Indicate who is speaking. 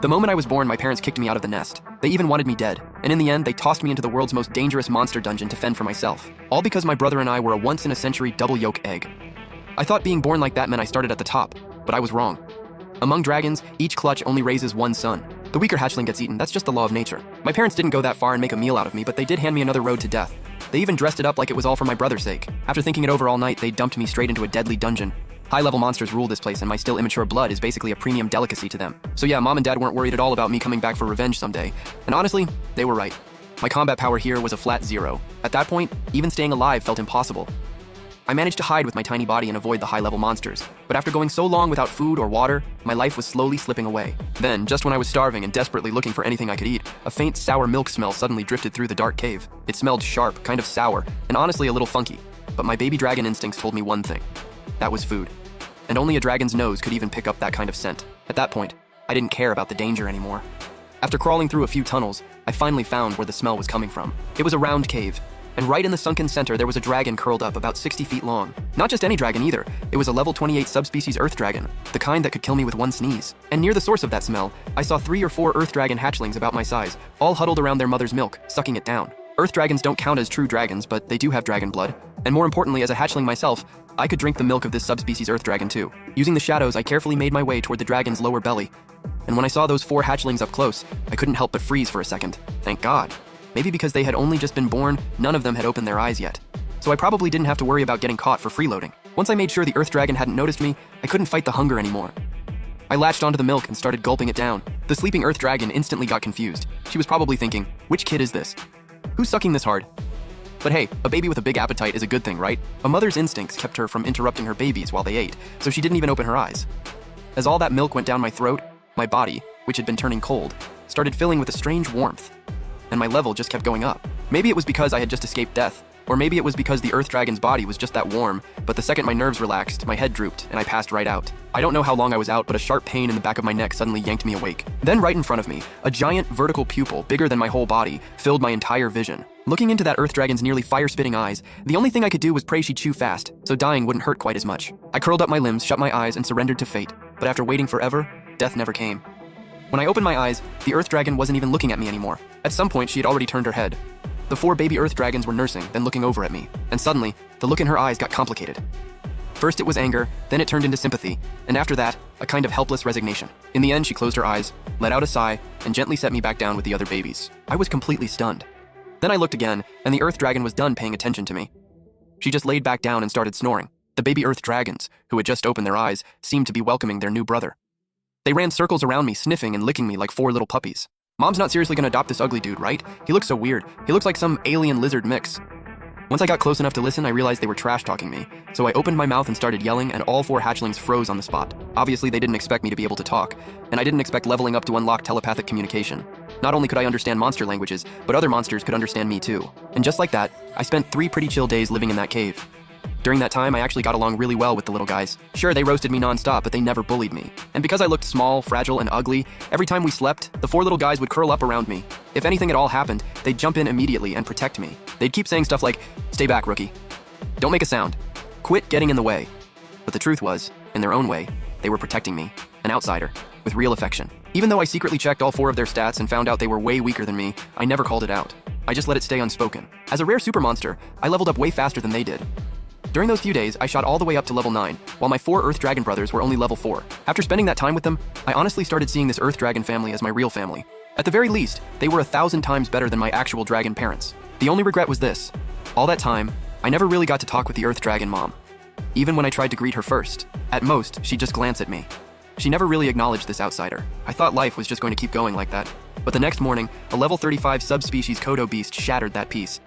Speaker 1: The moment I was born, my parents kicked me out of the nest. They even wanted me dead, and in the end, they tossed me into the world's most dangerous monster dungeon to fend for myself. All because my brother and I were a once-in-a-century double yolk egg. I thought being born like that meant I started at the top, but I was wrong. Among dragons, each clutch only raises one son. The weaker hatchling gets eaten, that's just the law of nature. My parents didn't go that far and make a meal out of me, but they did hand me another road to death. They even dressed it up like it was all for my brother's sake. After thinking it over all night, they dumped me straight into a deadly dungeon. High-level monsters rule this place, and my still immature blood is basically a premium delicacy to them. So yeah, Mom and Dad weren't worried at all about me coming back for revenge someday. And honestly, they were right. My combat power here was a flat 0. At that point, even staying alive felt impossible. I managed to hide with my tiny body and avoid the high-level monsters. But after going so long without food or water, my life was slowly slipping away. Then, just when I was starving and desperately looking for anything I could eat, a faint sour milk smell suddenly drifted through the dark cave. It smelled sharp, kind of sour, and honestly a little funky. But my baby dragon instincts told me one thing. That was food. And only a dragon's nose could even pick up that kind of scent. At that point, I didn't care about the danger anymore. After crawling through a few tunnels, I finally found where the smell was coming from. It was a round cave, and right in the sunken center there was a dragon curled up about 60 feet long. Not just any dragon either, it was a level 28 subspecies earth dragon, the kind that could kill me with one sneeze. And near the source of that smell, I saw 3 or 4 earth dragon hatchlings about my size, all huddled around their mother's milk, sucking it down. Earth dragons don't count as true dragons, but they do have dragon blood. And more importantly, as a hatchling myself, I could drink the milk of this subspecies earth dragon too. Using the shadows, I carefully made my way toward the dragon's lower belly. And when I saw those 4 hatchlings up close, I couldn't help but freeze for a second. Thank God. Maybe because they had only just been born, none of them had opened their eyes yet. So I probably didn't have to worry about getting caught for freeloading. Once I made sure the earth dragon hadn't noticed me, I couldn't fight the hunger anymore. I latched onto the milk and started gulping it down. The sleeping earth dragon instantly got confused. She was probably thinking, which kid is this? Who's sucking this hard? But hey, a baby with a big appetite is a good thing, right? A mother's instincts kept her from interrupting her babies while they ate, so she didn't even open her eyes. As all that milk went down my throat, my body, which had been turning cold, started filling with a strange warmth. And my level just kept going up. Maybe it was because I had just escaped death, or maybe it was because the earth dragon's body was just that warm, but the second my nerves relaxed, my head drooped, and I passed right out. I don't know how long I was out, but a sharp pain in the back of my neck suddenly yanked me awake. Then right in front of me, a giant vertical pupil, bigger than my whole body, filled my entire vision. Looking into that earth dragon's nearly fire-spitting eyes, the only thing I could do was pray she'd chew fast, so dying wouldn't hurt quite as much. I curled up my limbs, shut my eyes, and surrendered to fate. But after waiting forever, death never came. When I opened my eyes, the earth dragon wasn't even looking at me anymore. At some point, she had already turned her head. The 4 baby earth dragons were nursing, then looking over at me, and suddenly, the look in her eyes got complicated. First it was anger, then it turned into sympathy, and after that, a kind of helpless resignation. In the end, she closed her eyes, let out a sigh, and gently set me back down with the other babies. I was completely stunned. Then I looked again, and the earth dragon was done paying attention to me. She just laid back down and started snoring. The baby earth dragons, who had just opened their eyes, seemed to be welcoming their new brother. They ran circles around me, sniffing and licking me like 4 little puppies. Mom's not seriously gonna adopt this ugly dude, right? He looks so weird. He looks like some alien lizard mix. Once I got close enough to listen, I realized they were trash-talking me. So I opened my mouth and started yelling, and all 4 hatchlings froze on the spot. Obviously, they didn't expect me to be able to talk, and I didn't expect leveling up to unlock telepathic communication. Not only could I understand monster languages, but other monsters could understand me too. And just like that, I spent 3 pretty chill days living in that cave. During that time, I actually got along really well with the little guys. Sure, they roasted me non-stop, but they never bullied me. And because I looked small, fragile, and ugly, every time we slept, the 4 little guys would curl up around me. If anything at all happened, they'd jump in immediately and protect me. They'd keep saying stuff like, "Stay back, rookie. Don't make a sound. Quit getting in the way." But the truth was, in their own way, they were protecting me, an outsider, with real affection. Even though I secretly checked all 4 of their stats and found out they were way weaker than me, I never called it out. I just let it stay unspoken. As a rare super monster, I leveled up way faster than they did. During those few days, I shot all the way up to level 9, while my 4 Earth Dragon brothers were only level 4. After spending that time with them, I honestly started seeing this Earth Dragon family as my real family. At the very least, they were 1,000 times better than my actual dragon parents. The only regret was this. All that time, I never really got to talk with the Earth Dragon mom. Even when I tried to greet her first, at most, she'd just glance at me. She never really acknowledged this outsider. I thought life was just going to keep going like that. But the next morning, a level 35 subspecies Kodo beast shattered that peace.